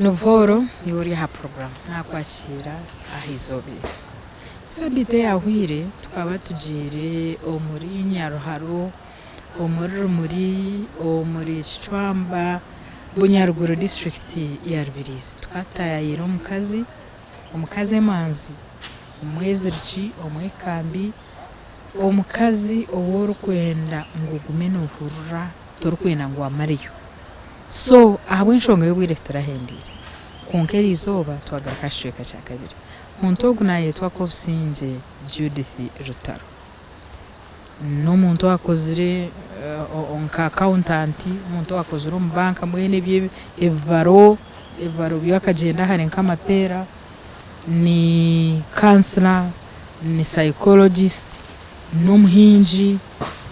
Nubuhoro yori ha program nakwakira ahizobere sabite yahwire twaba tugire omuri Nyaruharo omuri Kicwamba Bunyaruguru district ya Rubirizi twatayira omukazi emanzi omweziriki omwekambi omukazi ow'orukwenda ngugume nohurura torukwenda ngo amariyo so ahabw'enshonga y'obwire turahendire konka erizooba twagaruka kicweka kya kabiri omuntu ogu nayetwa Kosinje Judith Rutaro n'omuntu akozire nka accountant omuntu akozire omu banka mwene ebibaro byakagyenda hari nk'amapeera ni counselor ni psychologist n'omuhingi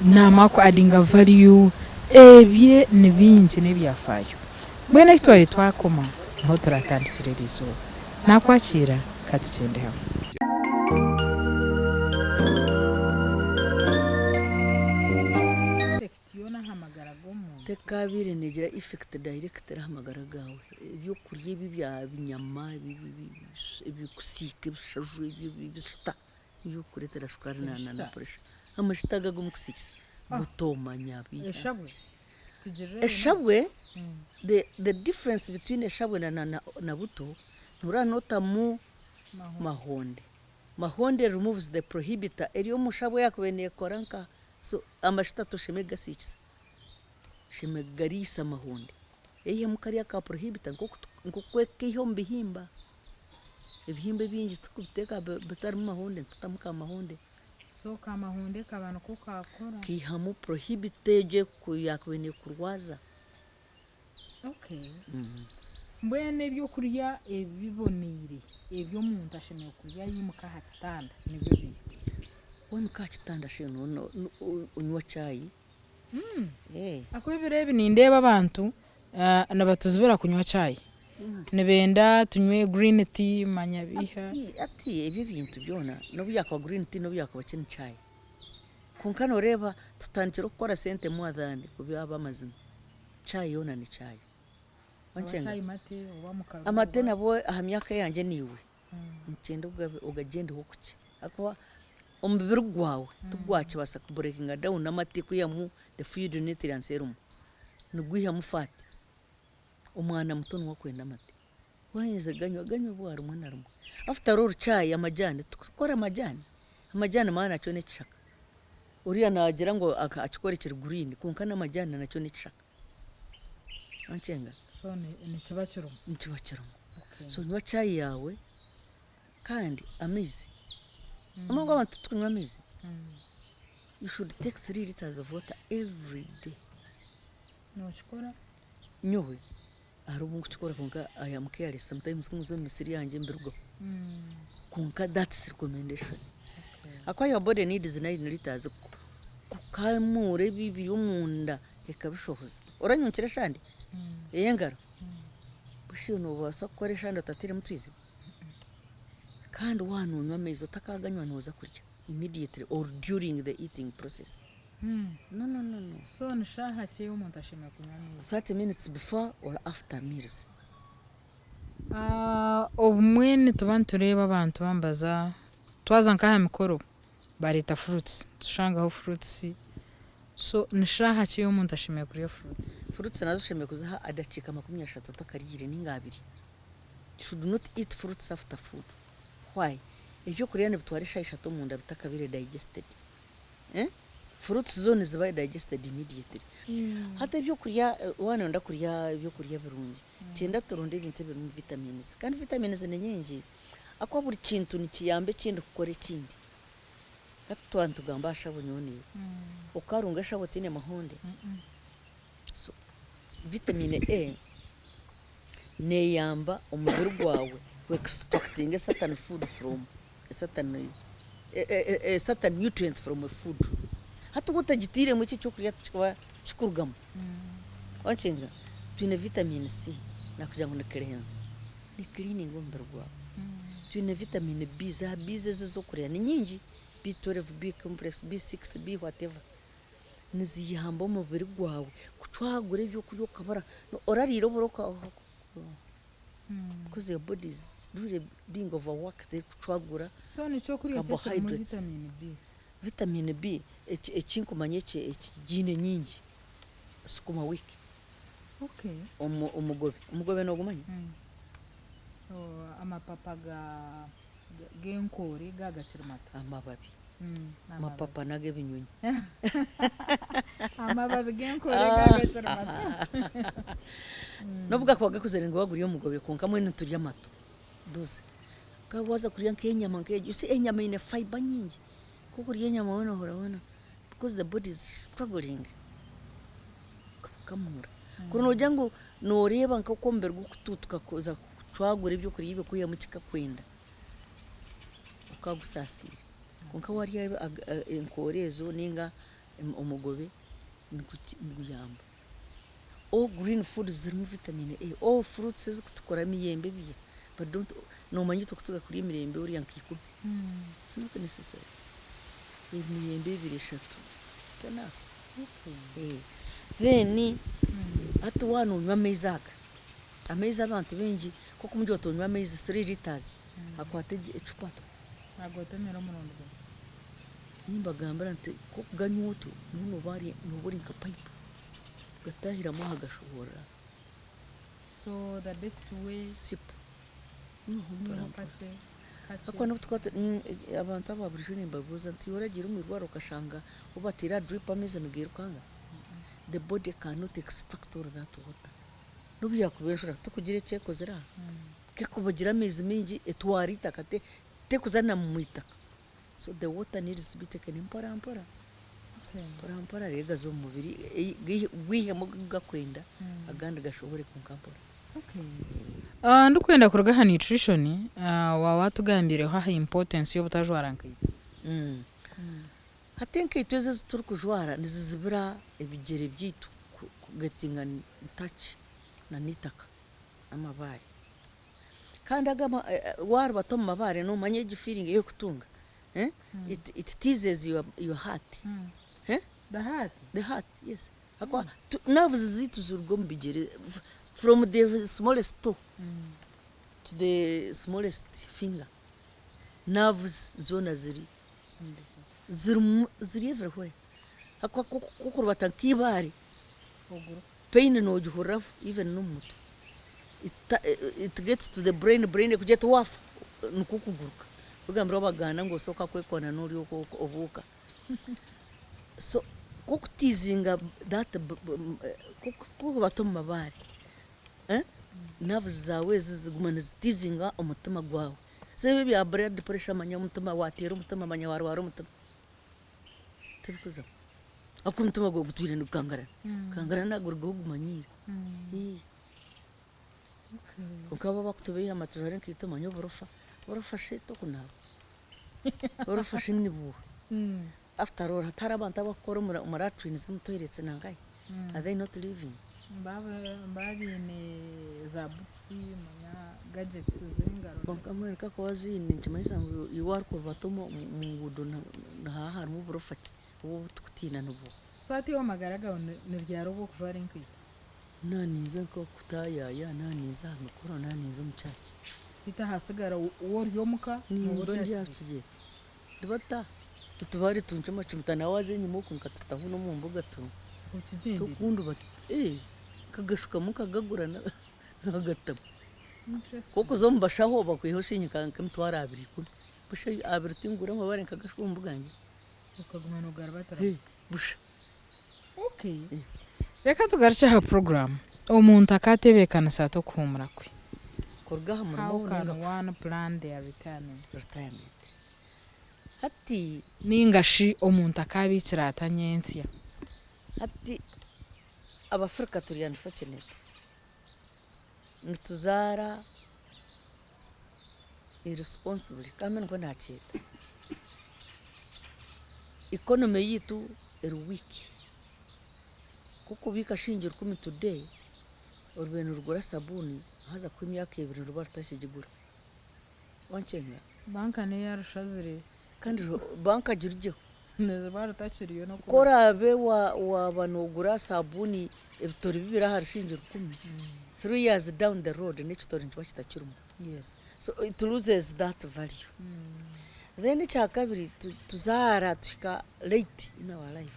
n'amako adinga value ebye ni bingi n'ebyafaayo mwene kitwari twakoma niho turatandikira erizooba nakwakira katukyende hamwe tekabire negira effect direct rahamagara gawe ebyokurya ebi bya binyama ebikusiika ebishaju ebisita ebyokuretera sukari na pressure amashita gago mukusikisa butomanya eshabwe the difference between eshabwe na buto nuranotamu mahonde removes the prohibitor eriyo mushabwe yakubene koranka so amashita tosheme gasikisa sheme garisa mahonde ehe mukariya ka prohibitor nkokwekeho mbihimba ebihimba bingi tukubiteka bitari mahonde tutamuka mahonde so kamahonde kabana ko kakora kihamu prohibited yakubene kurwaza okay mbwene ebyo kurya ebibonire ebyo omuntu ashemeye kurya yimuka ha kitanda nibyo biri wonu ka kitanda sheno unywa chai akwebire ebi nindeeba abantu nabatuzibira kunywa chai nebenda tunywe green tea manyabiha ati ebyo bintu byona no byakwa green tea no byakwa chini chai kunkano reba tutandikira gukora sente mwadhani kubyaba amazima chai yona ni chai chai mate oba mukaru amate nabo ahamyaka yanje niwe mchende ugagende hokuki akwa ombibiri gwawe tugwache basa kubreakinga down amate kuyamu the food nutrients serum nugwiha mufati omwana mutono wakwenda amate wanyeze ganywa bwari mwana rumwe after all chai amajani tukora amajani maana cyo ne kishaka uriya nagira ngo akikore kiri green kunkana amajani nacyo ne kishaka anchenga so ni kibakiro so nywa chai yawe kandi amizi amango abantu tunywa amizi you should take 3 liters of water every day no chikora nyowe arubungu chikora kunka I am careless sometimes kumuzo misiri yanje mbirgo kunka that's recommendation akwa your body needs 9 liters kukamure bibi umunda ekabishohoza oranyunkira shandi yengaro bushono basa koresha shandi tatire mutwize kandi wanunywa amezi utakaganywa noza kurya immediately or during the eating process no so nishaha cye umuntu ashimye kunywa amezi 30 minutes before or after meals obumwene tuban tureba abantu bambaza twaza nkaha mikoro barita fruits tushangaho fruits so nishaha cye umuntu ashimye kurya fruits nazo shimye kuzaha adacika 30 takarire ningabiri should not eat fruits after food why ibyo kuriya ne bitwarisha ishato mu nda bitakabire digested fruits zone ziba digested immediately hata ibyo kuriya wana nda kuriya ibyo kuriya birungi cyenda turonde ibintu birimo vitamins kandi vitamins ni nyingi akwa buri kintu ni kiyambe kindi gukora kindi katwantu gamba ashabonyone ukarunga shabotine mahonde so vitamin A ne yamba umubiri gwawe extracting a certain food from a certain nutrient from a food hatu gutagitire mu cyo kurya kikaba kikurugamo wanchenga tune vitamin C na kugira ngo nekerenze ni cleaning umubiri gwawe tune vitamin B za bizeze zo kurya ni nyingi B12 B complex B6 B whatever niziyamba umubiri gwawe kucwagure byo kuryo kabara orariro boroka because your body is really being overworked kucwagura so nico kuri yose mu Carbohydrates. vitamin B vitamin B ekinkumanya ekigine nyingi sukuma wiki okay umugobe nogumanya so amapapa genkori gagakira mata amababi amapapa nage binyonyi amababi genkori gagakira mata nobuga kwaga kuzerenga waguriye umugobe konka mwene turya mato duze kawaza kuriya nk'inyama nkeje usi enyama ine fiber nyingi kuko kuriya nyama wona horabona because the body is struggling kamura kuno ujya ngo noreba nkakomberwa ukututuka kuza kucwagura ibyo kuri ibe kuya mucika kwenda ukagusasira konka wariya enkorezo ninga umugobe nguyamba all green foods zirimo vitamin A all fruits zitukora miyembe biye but don't no manyi tukutuka kuri imirembe uri yankiku it's not necessary imiyembe bireshatu sana okay then atu wanu nywa ameza abantu benji koko mujyo tonywa ameza 3 liters akwate echupato agotemera umurondo nimba gambara nti ko ganyuto nuno bari nuburi nka pipe gatahira mo hagashobora so the best way sip kate akwana twate abantu ababurisho nimbabuza nti yoragira umurwaro kashanga ubatira drip ameze nugirukanga the body cannot extract all that water nubiya kubeshura tukugire cheko zira ke kubagira amezi mingi etwarita kate te kuzana mu itaka so the water needs to be taken in parampara parampara rega zo mubiri gwihe mu gakwenda agandi gashobore kunkampora ndukwenda kuruga ha nutrition wa tugambire ha importance yo butajwaranka hatenke itweze turi kujwara nizizibira ebigere byitu kugetinga touch na nitaka amabare kandi agama war batom mabare no manye feeling yo kutunga it teases your heart the heart yes akwa nerves zitu zurgo mbigere from the smallest toe to the smallest finger nerves zona ziri everywhere akwa kukurbata kibari pain no juhuraf even no mutu it gets to the brain kujeta wafa nukukuguruka ugambira bagana ngo soka kwekona nuri obuka so kukutizinga that kukubato mabari nerves zawe zigumana zitizinga umutima gwawe so ibi bya blood pressure manya umutima watera umutima manya warwara umutima tubikuza akumutima gwo gutwire ndukangara nagurgo gumanyira ukaba bakutubeye amaturare nkito manyo borofa sheto kunaba borofa shinibu after all hatara abantu abakora umaratrines mutoyiretse nangaye are they not living babine za butsi manya gadgets zingaro bakamwereka ko wazine nkimayisa ngo iwar ko batomo mu ngudo na harimo borofa ubu tukutina nubu so ati wo magaraga niryaro bwo kujwara inkito naniza ko kutayaya naniza mikoro naniza mucaci ita hasigara uwo ryomuka n'uburyo ryakije ribata tutubari tunchuma chumtana waze nyuma ko nkatutaho no mu mbuga tukundu bat kagashuka mukagagurana nagataba koko zo mbashaho bakwiho shinyika nkamtwara abiri kuri busha abiri tingura mabare kagashuka mbuganje ukagumana ugarbatara busha okay reka tugarche ha program omuntu akatebekana sato kumura kwe korgaha how can one plan their retirement hati ningashi omuntu akabikira atanyensya hati abafrika turi unfortunate nituzara irresponsible kamene ko ntaceta economy yitu weak kuko bika shinjira kumi today urubeno rugura sabuni haza ku myaka 2 ruba rutashigigura wanchenga banka ne yarushazire kandi banka jirjo neze barutachiriyo no korabe wa banogura sabuni ebitori bibira harishinjira 10 3 years down the road n'ekitori nkiba kitakirimu, so it loses that value. Then ekyakabiri tuzaara tuhika late in our life.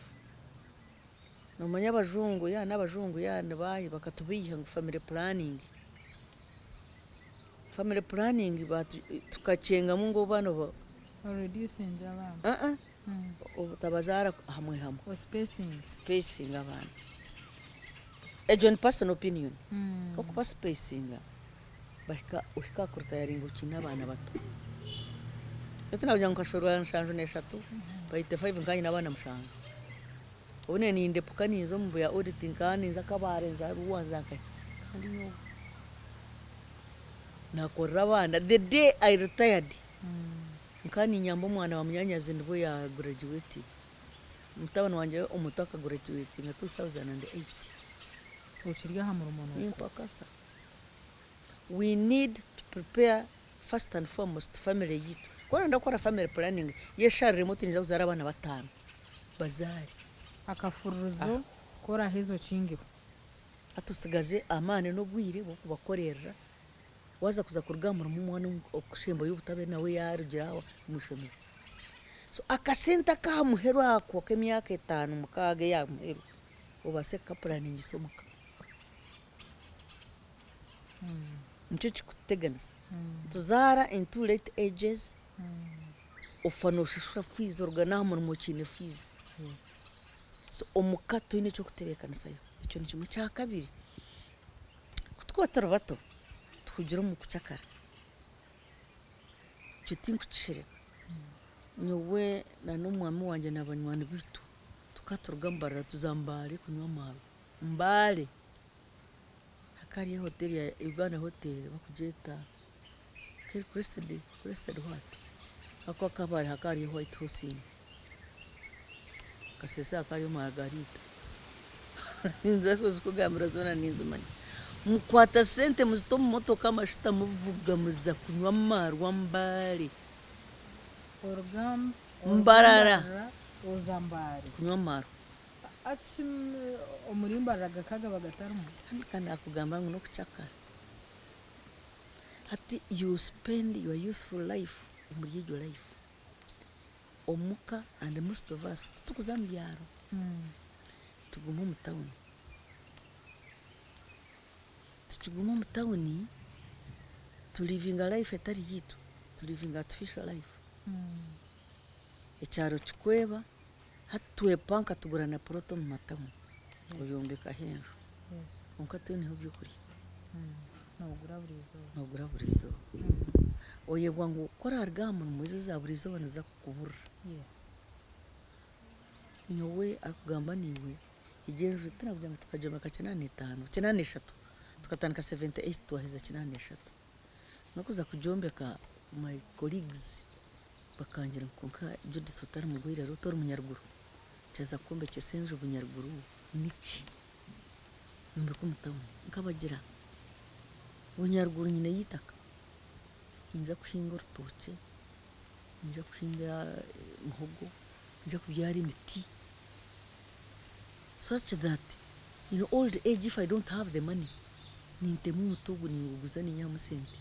Nomanya abajungu nibahi bakatubiiha ngu family planning tukacengamu ngu bano tabazaara hamwe spacing abaana. Egyo ni personal opinion. Okuba spacinga uhika kurutayaringa ukine abaana bato. Eti nabugira ngu kashorwa 7 bayite 5 nkanyina abaana 7. Ubune nindepuka nizo mu ya auditing kandi nza kabarenza ruwanza kandi nyo nakorera abana the day I retired. Nkani nyambo mwana wa munyanyazi ndibwo ya graduate. Mutabana wanje omutaka graduate nga 2008. Ukirya hamura umuntu impakasa. We need to prepare first and foremost family yitu. Kora ndakora family planning yeshari remote niza kuzara abana 5 bazari akafuruzo kora hizo kingi atusigaze amane no gwire bo kubakorera waza kuza kurgamura mu mwana okushembo y'ubutabe nawe yarugiraho mushome. So akasenta ka muheru ako k'emyaka 5 mukage ya muheru ubase ka planning isomoka. Nicyo kikuteganisa tuzara into late ages ufanushishura fees organamu mu kine fees. So omukato ine cyo kutebekanisa icyo ni kimwe cya kabiri kutwatara bato tukugira mu kucakara cyutingu kishire nyowe na n'umwami wanje n'abanywani bitu tukaturugambara tuzambare kunywa maro mbale hakari hotel ya Uganda hotel bakujeta crested what akwa kabari hakari White House kasesa hakari Margarita ninza kuzikugambira zona nizimanye mukwata sente muzito mu motoka amashita muvuga muza kunywa marwa mbale mbarara uzambare kunywa maro omurimbaraga kaga bagataruma kandi akugamba ngo no kucakara ati you spend your useful life muri your life omuka and most of us tukuzambyaro tuguma mu town to living a life etari yitu to living artificial life. Ekyaro kikweba hatwepanka tugurana proto mu matamu uyombeka henjo onka tuni ho byukuri nogura burizo oyebwa ngo kora argamu muzi za burizo banaza kukubura nyowe akugamba niwe igenje tunavuga ngo tukajomeka 9 tukatandika 78 twaheza 9 no kuza kujombeka my colleagues bakangira konka Judith Sotari mugwira rutora umunyaruguru cyeza kumbe cyesenje ubunyaruguru niki numbe ko mutamu nkabagira ubunyaruguru nyine yitaka inza kushinga rutoke inja kushinga muhogo inja kubyara imiti such that in old age if I don't have the money nintemu mutugu ninguguza ni nyamusente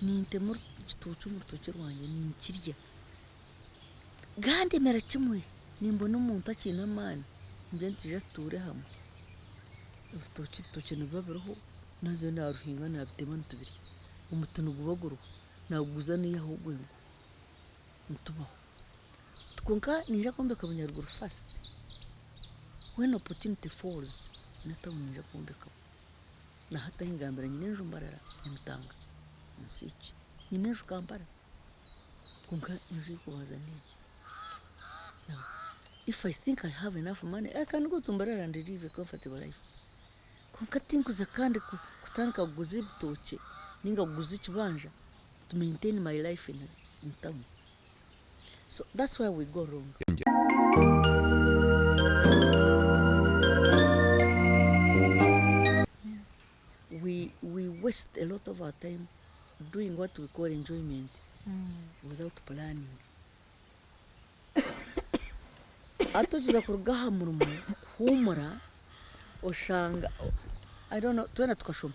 nintemu kitucu mu rutoke rwanje ninkirya gande mera kimwe nimbona umuntu akina amani nje ntije ture hamwe urutoke nibabereho nazo naruhinga nabitema ntubiri umutunu gubaguru naguza ni yahubwe ngo mutuba tukunka ninja kombeka bunyaruguru fast when opportunity falls natawe ninja kombeka na hata ingambira nyine njo mbarara nyamutanga musiki nyine njo kampara kunka inji kubaza niki. Now, if I think I have enough money, I can go to Mbarara and live a comfortable life. Kunka tinkuza kandi kutandika kuguza ibitoke ninga kuguza ikibanja to maintain my life in town. So that's where we go wrong. We waste a lot of our time doing what we call enjoyment without planning. Atujiza kurugaha murumu humura oshanga I don't know twena tukashoma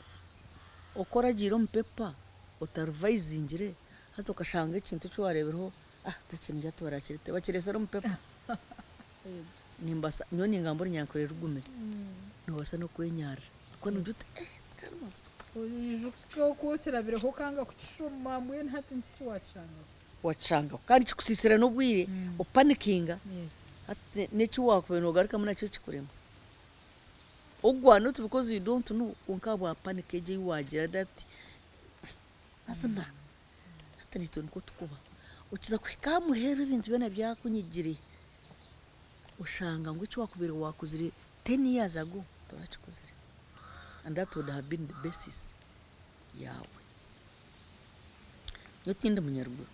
okoragiire omu pepa otarivayizingire haza okashanga ekintu eki wareebireho tekintu eki barakirete bakiresera omu pepa nimbasa nyowe ningamba ori nyankore rugumire nobasa n'okwenyarira kuko nogira uti oyijuka okukirabireho kanga kukishoma mbwenu hati nkiki wakishangaho wakishangaho kandi kikusiisira n'obwire opanikinga hati n'eki wakubaire nogarukamu nakyo kikurema ogwa not because you don't know konka bwapanika egi ei wagira that mazima hati nitu niko tukuba okiza kuhika aha muheru ebintu byona byakunyigire oshanga ngu eki wakubaire wakuzire 10 years ago torakikozire and that would have been the basis yawe nyowe tindi munyaruguru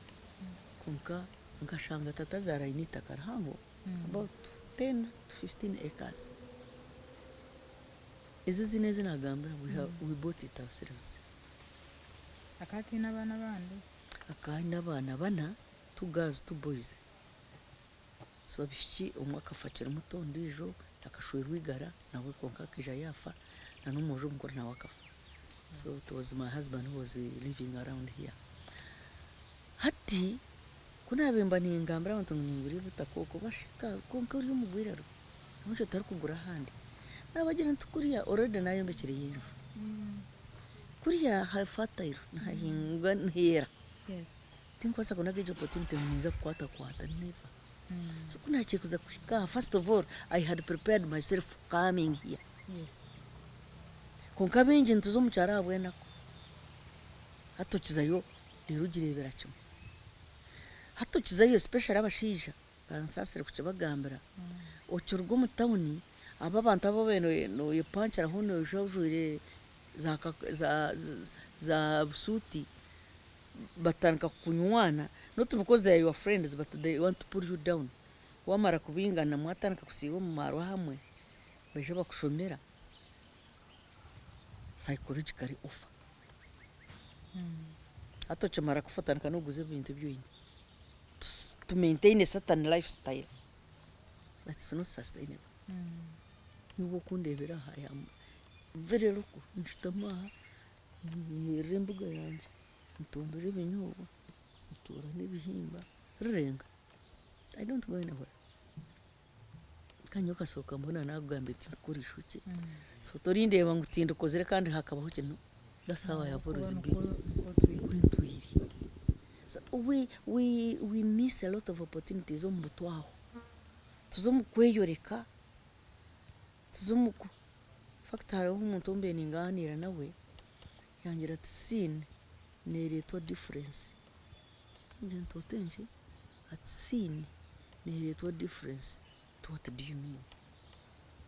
konka nkashanga tata zaraine itaka rihango about 10 to 15 acres ezi zine zinagambira we bought it ourselves akatina abana bandi akaina abana bana 2 girls 2 boys so bishiki umwe akafakira muto ndijo akashwerwa igara nawe konka akija yafa na n'umujo mukuru nawe akafa so it was my husband who was living around here hati kuna bemba ningambira abantu nginguri butakoko bashika konka uri mugwiraro amucho tari kugura handi nabagira ntukuriya already nayo mbekere yinvu kuriya hafatayiro nahinga ntera tinkwasa kuna gejo opportunity niza kwata never so kuna chikuza kushika first of all I had prepared myself for coming here konka benje ntuzo mucyara abwena hato kizayo rero girebera cyo hato kizayo special abashija bansasire kukibagambira ocyurwo mu town aba bantu abo beno no yepanchara hono jojure za suti batanka kunywana not because they are your friends but they want to pull you down wamara kubingana mwatanka kusiba mu maro hamwe beje bakushomera psychologically offer hato chamara kufatanka no guze bintu byinyi to maintain a certain lifestyle that's not sustainable yuko kundebera haya very loko nshitama rembuga yanje ntumbere binyobo ntura n'ibihimba renga I don't go anywhere kanyoka soka mbona nagambe tikurisha uke so torindeba ngutinda kozere kandi hakabaho kintu gasaba yavuruzi kwintwiri so we miss a lot of opportunities mu butwaho tuzomukweyoreka tuzumuku factor umuntu ombe ninganira nawe yangira tsine nereto difference ndento tenje at scene nereto difference to what do you mean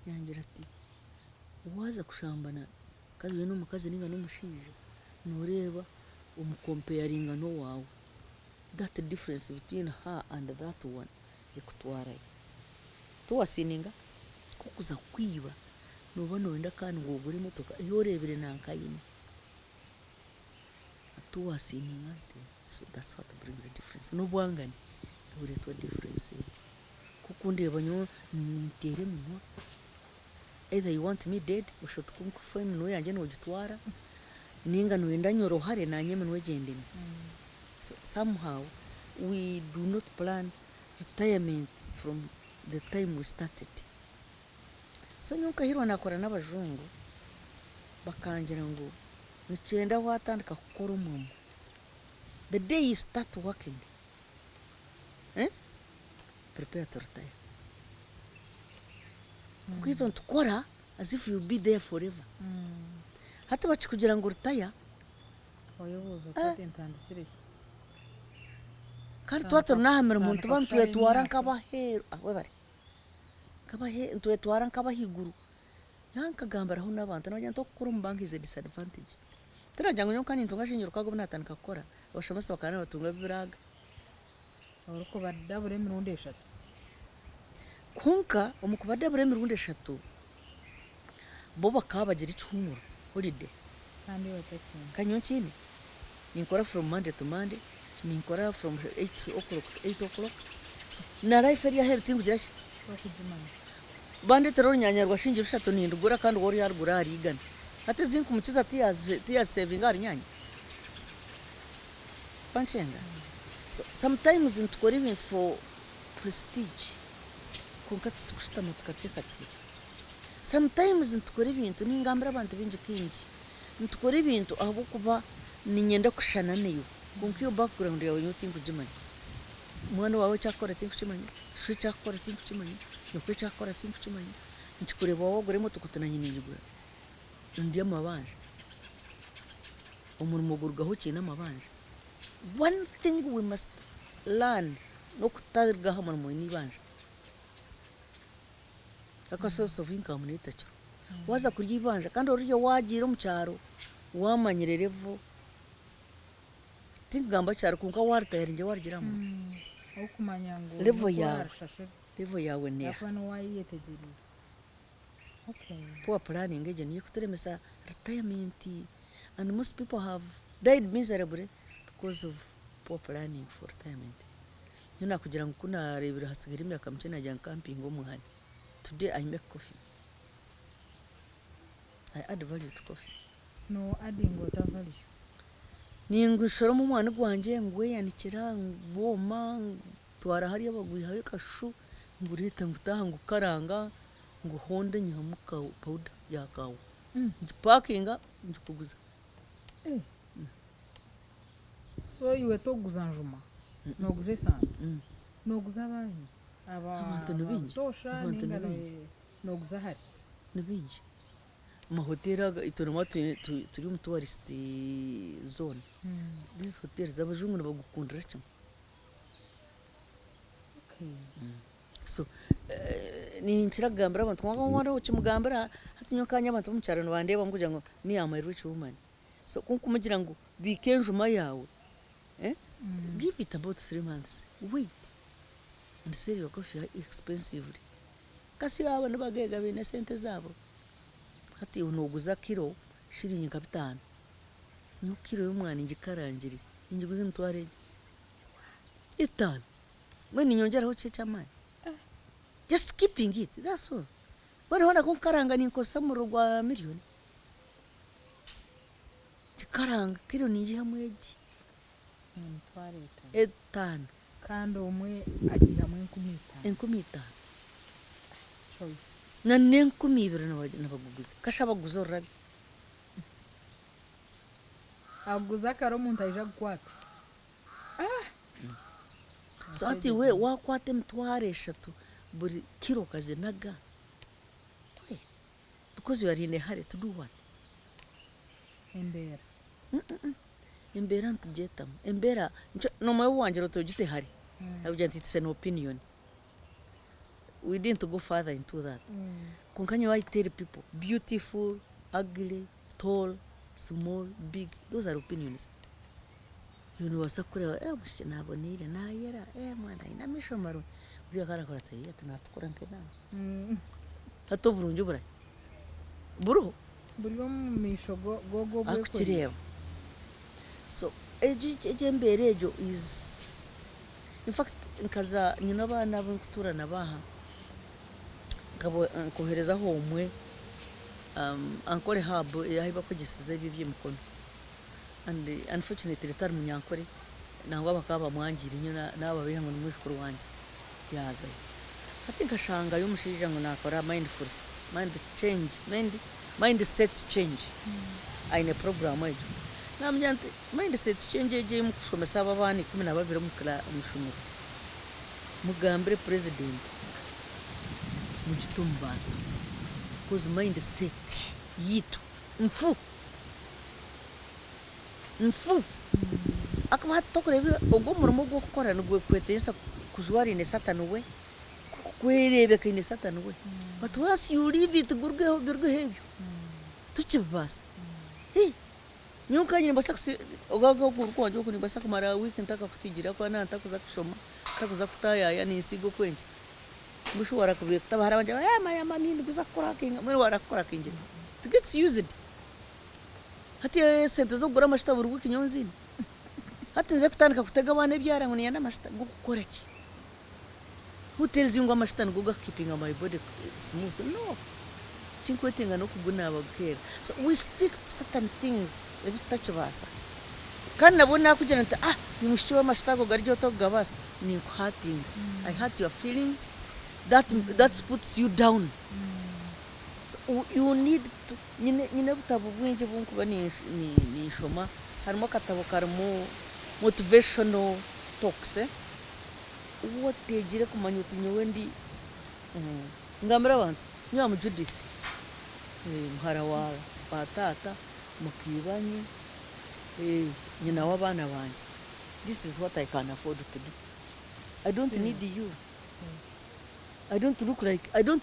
yangira ati waza kushambana kazi no mukazi ninga no mushije noreba umucomparinga no wawe that difference between her and that one ekutwara to wasininga kukuza kwiba nubona wenda kandi ngo ugure motoka iyo rebere nankayine to wasininga so that's what brings the difference no bwangani ure to difference kukundeba nyo ntere munwa either you want me dead or should come find no yanje no gitwara ninga no wenda nyoro hare na nyeme no gendeme so somehow we do not plan retirement from the time we started so nyuka hirwa nakora n'abajungu bakangira ngo nicyenda watandika gukora umwumo the day you start working prepare to retire kuko tukora as if you'll be there forever hata bakikugira ngo retire oyoboza kwatentandikire kandi twatornahamira umuntu bantu yetwara nk'abaheru we bari twetwara nk'abahiguru yankagambaraho n'abantu n'abajya gukora mu banki is a disadvantage turajya ngo nyoko nintunga shingiro kago binatandika gukora abashamase bakana batunga biraga uruko badabure mirundi eshatu kunka umukubadabure mirundi eshatu bo bakabagira icumuro holiday kandi batakinga kanyonkini ninkora from Monday to Monday ninkora from 8 o'clock so na life area health ngugira ki bakujimana bande teroro nyanyarwa shingira ushatu nindugura kandi wori yarugura arigana hati zinku mukiza tiyasevinga hari nyanya panchenga. So sometimes ntukora ibintu for prestige kunkati tukushitama tukatekateka. Sometimes ntukora ibintu ningambira abantu bingi kingi ntukora ibintu aho kuba ninyenda kushana neyo kunki yo background yawe nyuti nkujimanya mwana wawe cyakora tinkukimanya shu cyakora tinkukimanya nokwe cyakora tinkukimanya ntikureba wowe goremo tukutunanye n'ingigura ndi amabanje umurimo gurgaho cyina amabanje. One thing we must learn no kutargaho umurimo n'ibanje aka source of income nitacyo waza kurya ibanje kandi uriyo wagira mu cyaro wamanyirerevo tingamba cyaro kunka wartayira nje wargiramo aho kumanya ngo level yawe ne afano wayiyetegereza. Okay, poor planning eje niyo kuteremesa retirement and most people have died miserably because of poor planning for retirement. Nina kugira ngo kuna rebira hasigara imyaka mike najya camping umuhani. Today I make coffee. I add value to coffee. No adding what value. Ningushora mu mwana gwanje ngwe yanikira ngvoma twara hari abagwihaye kashu ngurita ngutaha ngukaranga nguhonde nyamuka powder yakawo. Ngipakinga ngikuguza. So iwe toguza njuma noguze sana noguza abanyi abantu nibingi tosha ningana noguza hari nibingi mahoteli itonoma turi mu tourist zone. These hotels zabajungu nabagukundira cyane. Okay, so ni nchiragambira abantu mwanga ukimugambira hatinyo kanya abantu mu cyaro bandeba ngugira ngo ni am a rich woman. So kunkumugira ngo bikenjuma yawe give it about 3 months, wait and sell your coffee expensively. Kasi abantu bagega bine sente zabo hati unoguza kilo shiringi nka 5 niyo kilo y'umwana ingikarangiri ingiguze mutware 5 mwe ninyongeraho cyamani just keeping it, that's all. Bari hona kukaranga ninkosa mu rwa miliyoni kikaranga kilo ningi hamwe egi mutware 5 kandi umwe agiye hamwe 15 choice na 200 nabaguguza kashabaguza orabi aguza karo umuntu aje gukwata. So ati we wakwate mtware 3 buri kilo kaje naga because you are in a hurry to do what? Embera Embera ntujetam embera no mwe wanje rotogite hari ujya it's an opinion. We didn't go further into that. Kunkanyo I tell people beautiful, ugly, tall, small, big, those are opinions. You know wasakure mushina bonire na yera mwana ina mishomaro uriya karakora tayi atanatukura nkena hato burunju bura buriyo mu misho gogo bwe akukireba. So eje mbere ejo is in fact nkaza nyina abana b'kuturana baha kabo koherezaho umwe ankore hub yahiba kugisize bibi mukono and unfortunately tar munyankore nangwa bakaba mwangira nyina naba bihango n'umushukuru wanje yaza ati nkashanga yo mushija ngo nakora mindset change aine program ejo namyanti mindset change eje mu kushomesa abana 12 mu kala umushumuro mugambire president mugitumbantu cause mindset yitu mfu akaba hatokurebe ubwo murimo gwo gukora nugwe kwetesa kujwari ne satani we kwerebe kine satani we but once you leave it gurgeho birgehebyo tukibasa nyuka nyine basa ogaga gurkwanje ko nibasa kumara week ntaka kusigira kwa nanta kuza kushoma takuza kutaya ni sigo kwenje mushobora kubira kutabara banje mama mimi kuza kora kinga mwe warakora kinje to get used hati sente zo gura amashita burugu kinyonzini hati nze kutandika kutega abana byara ngo niyana amashita gukora ki who tells you ngo amashita ngo keeping my body smooth? No, chinkwetinga nokuguna abagukera. So we stick to certain things ebitachibasa kandi nabo nakugira nti ni mushiki w'amashitago garyo tokugabasa ni hurting. I hurt your feelings, that puts you down. So you need to nyine butabo bwingi bunkuba ni shoma harimo katabo karimo motivational talks wotegire kumanya uti nyowe ndi ngamira abantu nyo mu Judith muhara wa batata mukibanye nyina w'abana banje. This is what I can afford to do. I don't need you. I don't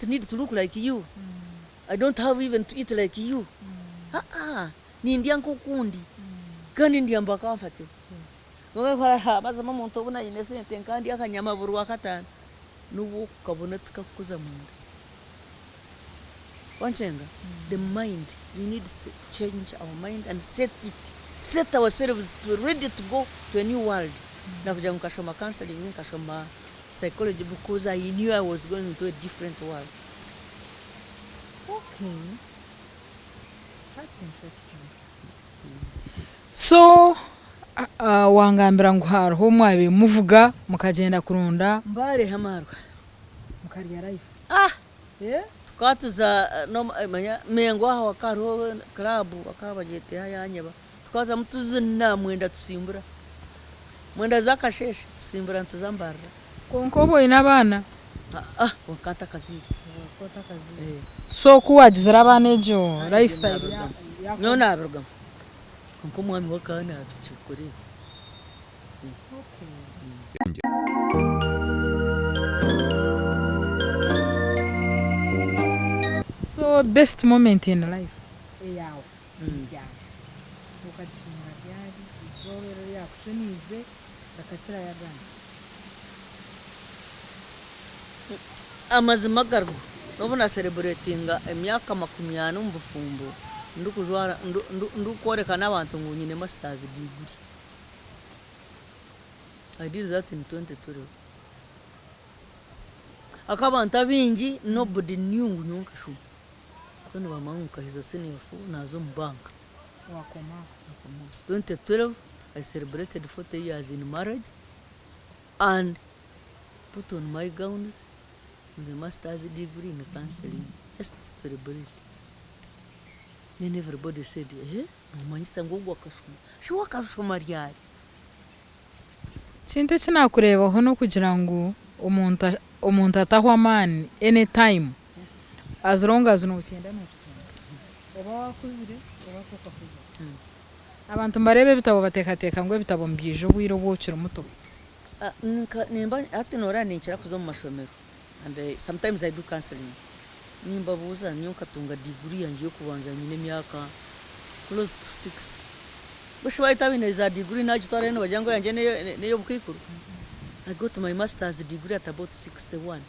need to look like you. I don't have even to eat like you. Ni ndia nkokundi kandi ndia mbaka mfatiwe ngakora bazama muntu ubona ine sente kandi akanyama buru wakatana nubu kabona tukakuza munda wanchenga. The mind, we need to change our mind and set ourselves to ready to go to a new world. Nakuja nkashoma counseling, nkashoma psychology because I knew I was going into a different world. Okay, that's interesting. So wangambira ngo hariho mwabe muvuga mukagenda kurunda mbare hamarwa mukariya life tukatuza no manya mengo aho akaro club akabagete hayanyeba tukaza mutuzina mwenda tusimbura mwenda zakasheshe tusimbura ntuzambara konkobo inabana wakata kazi so kuwagizira abana ejo lifestyle no naberga konko mwami wakana tuchukuri. So best moment in life yawe ukajitumira byari izobero yakushenize dakakira yagana amazima gargo nobona celebratinga emyaka 20 mu bufumbo ndukuzwara ndukorekana abantu ngo nyine masters degree. I did that in 2012. Akabanta bingi nobody knew nyunkashu kandi bamanguka his senior fu nazo mbanka wakoma 2012 I celebrated 40 years in marriage and put on my gowns with a master's degree in counseling just to celebrate. Then everybody said umanyisa ngo gwakashuma shi wakashuma ryari Sinte kinakurebaho no kugira ngo umuntu atahwa man anytime as long as no cyenda no oba wakuzire oba tokakuze abantu mbarebe bitabo batekateka ngo bitabo mbije bwiro bwocira muto nimba ati nora ninkira kuzo mu mashomero and sometimes I do counseling nimba buza nyuka tunga degree yanje yo kubanza nyine myaka close to 60 bushwaye tabine za degree najitwara no bajango yanje neyo bukikuru. I got my master's degree at about 61.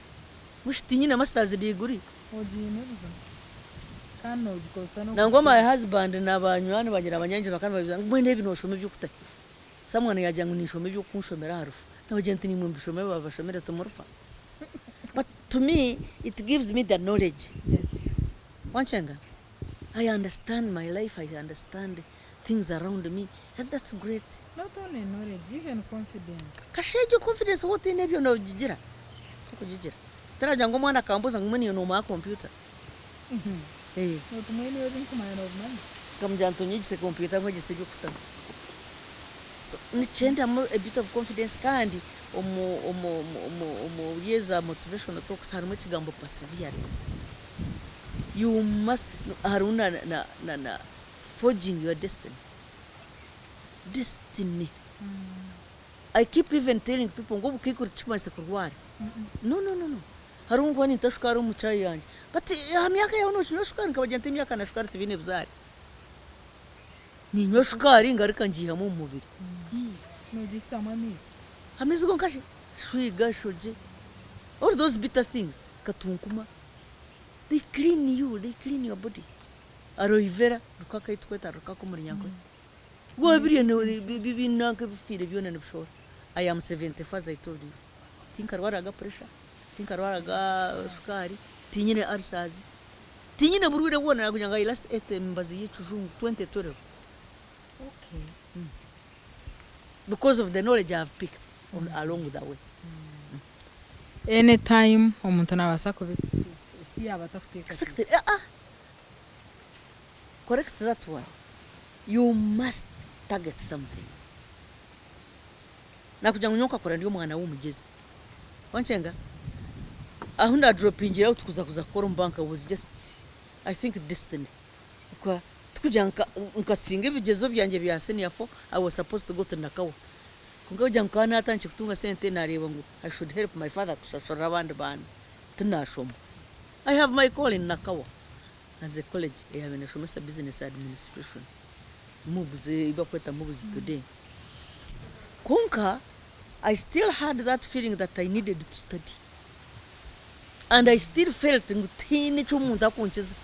Mushtinyi na master's degree ojinebuza kano gikosano nango my husband nabanywani bagira abanyanje bakana babiza mwende ibintu shome byukuta someone yajyangu nishome byo kunshomera harufu n'abagenti ni mwumbi shome babashomera tumurfa. But to me it gives me the knowledge. Yes. Wanchenga I understand my life, I understand things around me, and that's great. Not only knowledge, even confidence. Kashejo confidence wote nebyo no jigira tukujijira taraja ngo mwana kambuza ngumuni no ma computer no tumweni yodi kumanya no mani kamjanto nyigise computer ngo gise byo so ni chenda mo a bit of confidence kandi omo yeza motivational talks harimo kigambo perseverance. You must haruna na forging your destiny. I keep even telling people ngo bukikuri chimase kurwara. No. Harungwa ni tashukara umucayi yanje. But myaka yawe no shukara nkabagente myaka na shukara tibine buzari. Ni nyo shukara ingarika njiha mu mubiri. No jikisa mamizi. Amizi go nkashi shuiga shoje. All those bitter things katunkuma. They clean you, they clean your body. Aloe vera rukaka itweta rukaka muri nyango. Wabiriye no bibinanka bifire byona nibishora. I am 74 as I told you. Tinkarwaraga pressure, tinkarwaraga sukari, tinyine ulcers. tinyine buruire wona kunyanga last 8 mbazi yichujungu 2012 okay because of the knowledge I have picked along the way. anytime omuntu nabasa kubiyaba takuteka Exactly. Correct that one. You must target something. Na kugira ngo nyokakora ndiyo mwana w'umugezi wanchenga ahunda dropping out kuza kora banka was just I think destiny kwa tukugira nkasinga ibigezo byanje bya senior 4 I was supposed to go to Nakawa kunga ujya nkana atanche kutunga sente nareba ngo I should help my father kusashora abandi bana tunashoma. I have my call in Nakawa as a college I have a business administration mubuze ibakweta mubuze today kunka I still had that feeling that I needed to study. And I still felt ngutini chumuntu akunchiza.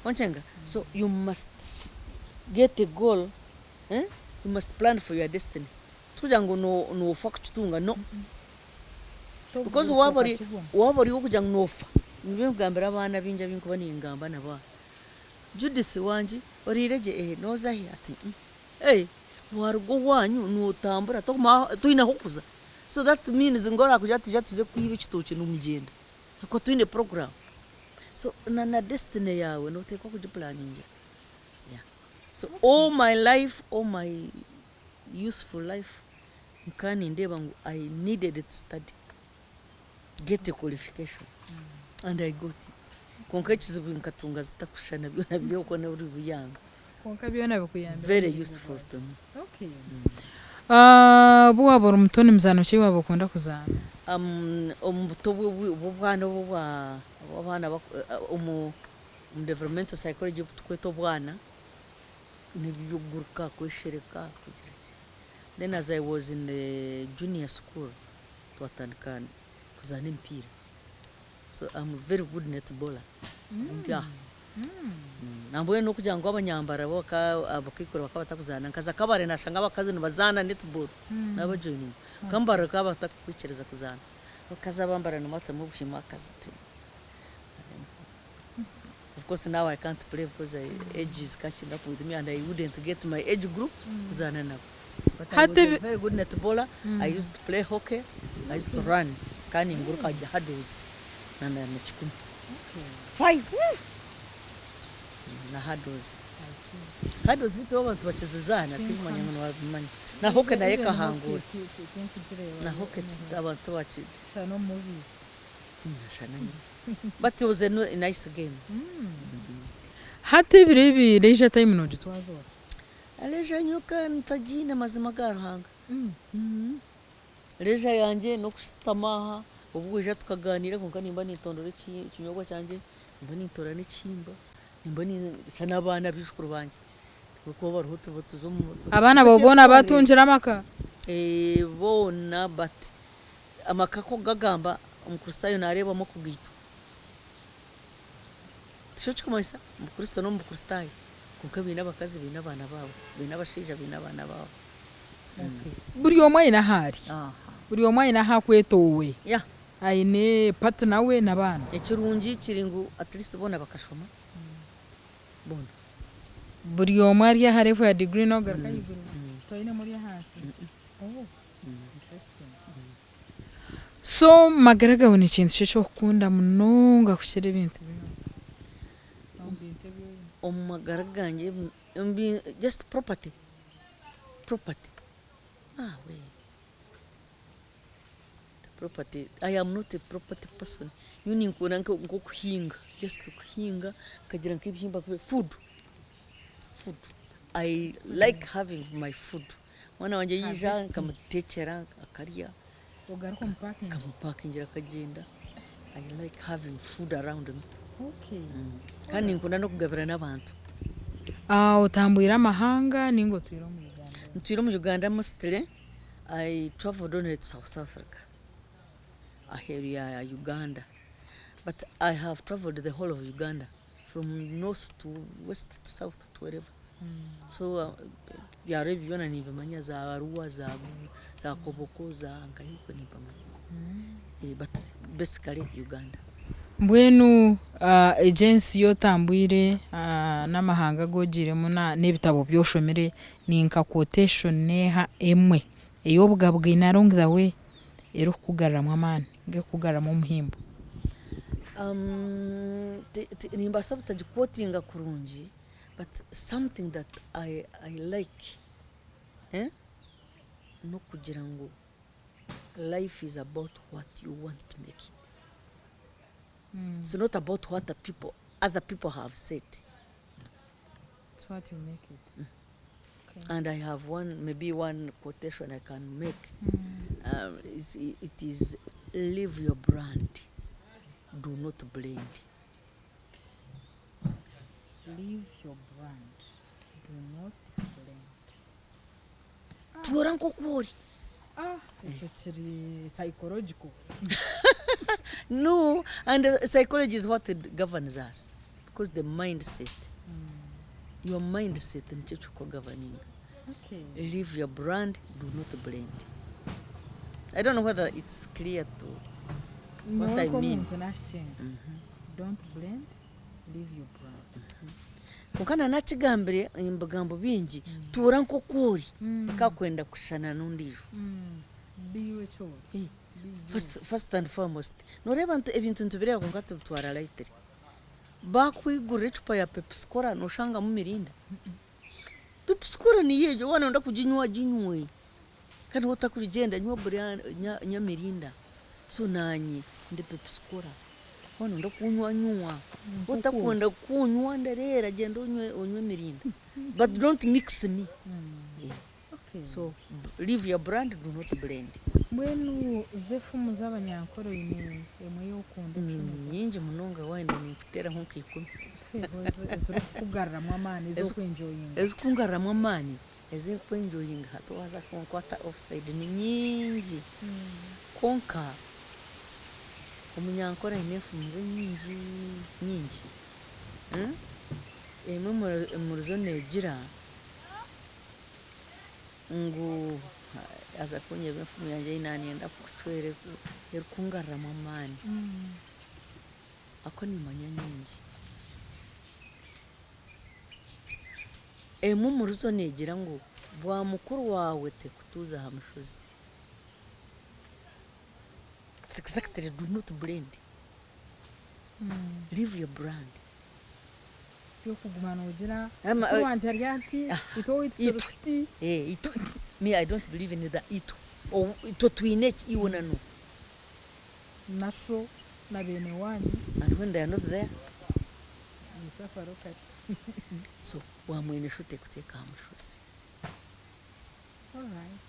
Wanchenga. So you must get a goal. You must plan for your destiny. Tuja ngo no fuck tutunga no. Because wabari ukuja nofa. Nibe ngambira abana binja binkuba ningamba naba. Judith wanji orireje noza hi ati. Wargo wanyu nutambura tuina hukuza. So that means ngora kuja tuze kuyiba ikitoki n'umugenda ako tuine program. So na destiny yawe no take ku planning. Yeah. So all my life, all my useful life nkani ndeba I needed to study, get a qualification, and I got it. Konka kizibu nkatunga zitakushana byo ko na uri buyanga. Konka byona bikuyamba. Very useful to me. Okay. Buwabora umutoni mzano ki wabo kunda kuzana? Umuto bwana bwana developmental psychology tukweto bwana nibyuguruka kweshereka kugira ki. Then as I was in the junior school twatandika kuzana empira. So I'm a very good netballer. Yeah. Nambuye no kugira ngo abanyambara abakikora bakabatakuzana nkaza kabare nashanga abakazi bazana netball n'abajoining kambara kabatakwikiriza kuzana bakaza bambara no mata mu bushima akazi. Of course now I can't play because age is catching up with me and I wouldn't get my age group kuzana nabo. But I was a very good netballer. I used to play hockey. I used to run kani nguruka hurdles na chikumi. Why? Na hurdles. Hurdles vitu abantu bachezezana timanya ngo wabimanya. Na hockey na yeka hangura. Na hockey abantu bachi. Shano movies. But it was a nice game. Hati biribi leisure time no jitwazo. Leisure nyuka ntajina mazima garhanga. Leisure yanje no kusitamaha ubwo tukaganira konka nimba nitondore kinyogwa cyanje nimba nitora n'ikimba nimba ni sana abana bishukuru banje kuko baruhutu botuzo mu abana bobona batunjira amaka bona but amaka ko gagamba umukristayo nareba mo kugito cyo kumasa umukristo no umukristayo konka bina bakazi bina abana babo bina bashija bina abana babo. Buri omwe ina hari buri omwe ina hakwetowe yeah aine partner we nabana ekirungi kiringu at least bona bakashoma bona buri omwe ari harefu ya degree no garaka yiguru toine muri hasi. Interesting. So magaraga woni kintu cyo kukunda munonga kushire ibintu bino magaraga nje just property we property. I am not a property person. You nkuna nko kuhinga, just kuhinga kagira nk'ibihimba food. I like having my food. Mwana wanje yija nkamutekera akarya ugaruka mpakingira kagenda. I like having food around me. Okay. Kandi nkunda no kugabira n'abantu. Utambwira amahanga ningo twiro mu Uganda. Twiro mu Uganda mostly. I traveled only to South Africa. Here Uganda, but I have traveled the whole of Uganda from north to west to south to wherever. So yarebiona nibamanya za Arua za Koboko za Nkayiko nibamanya. But basically Uganda. mbwenu agency yotambwire n'amahanga gogiremu n'ebitabo byoshomere ninka quotation neha emwe ey'obugabwine along the way erikukugarramu amaani g'ekukugarramu omuhimbo. Nimbasa butagikwotinga kurungi, but something that I like no kugira ngu life is about what you want to make it. It's not about what other people have said. It's what you make it. Okay. And I have maybe one quotation I can make. It is live your brand, do not blend. Live your brand, do not blend. Tuora nk'okwori. Ekyo kiri psychological. No, and psychology is what governs us, because the mindset, your mindset nicyo governing. Okay. Live your brand, do not blend. I don't know whether it's clear to what I mean. Don't blend, live your brand. Kunkana nakigambire embigambo bingi tuura nk'okwori kakwenda kushana n'ondiijo. Biwe kyo. First and foremost, noreeba ebintu ntubireba konka tubitwara lightly. Bakwigurira ecupa ya Pepsi Cola noshangamu mirinda. Pepsi Cola niyo ejo wanonda kuginywa ginywe. Kandi wotakubigenda nywa nya mirinda. So nanye ndi Pepsi Cola. Wanonda kunywa. Wotakwenda kunywa ndarera genda onywe mirinda. But don't mix me. Okay. So live your brand, do not blend. Mbwenu zefumu z'abanyankore ine emwe y'okunda nyingi munonga wenda nimfutera nko 10. Ezikugarramu amaani ez'okwenjoyinga. Ezikungarramu amaani ez'okwenjoyinga hatowaza kunkwata offside ni nyingi. Konka omunyankore aine efumu ze nyingi. Emwe murizo negira ngu aza kunyeba efumu yanjye inanienda kuchwere erikungarramu amaani. Ako nimanya nyingi. Emwe murizo negira ngu bwa mukuru wawe tekutuuza ha mushozi. It's exactly, do not blend. Live your brand. Yokugumana ogira Ama- wanje ari ati ito iti Itu. Me, I don't believe in that itu. Or ito twine iwona no. nasho na bene wanyu And when they are not there, musafaro kati. so wamwene shute kuteka ha mushozi. Alright.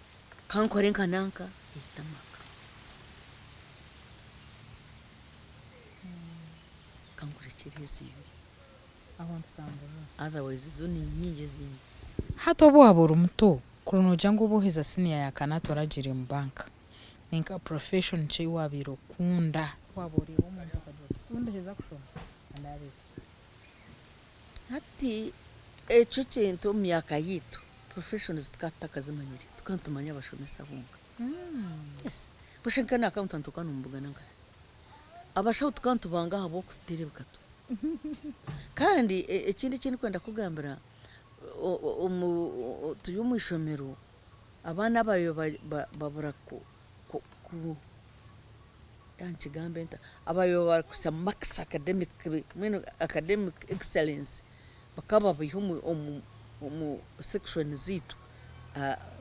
Kankore nkananka itamaka. Kankurekereza ibi. Aho ntambura. Otherwise zo ni nyingi zindi. Hata obu waba ori muto kuronogira ngu obuheza senior ya Kanato oragire mu banka ninka profession kye wabiire okunda waba oriho omuntu akagira okunda heza kushoma andabiki. Hati ekyo kintu omu myaka yitu professions tukatakazimanyire tukantumanya abashomesa bonka. Yes. Bushenkana accountant tukanumbuga nanka. Abashaho tukantubanga habo kutere bukatu. Kandi ekindi kintu kwenda kugambira turi mu ishomero abana bayo babura ku yankigambe nta abayo bakusa max academic excellence bakaba biho mu section zitu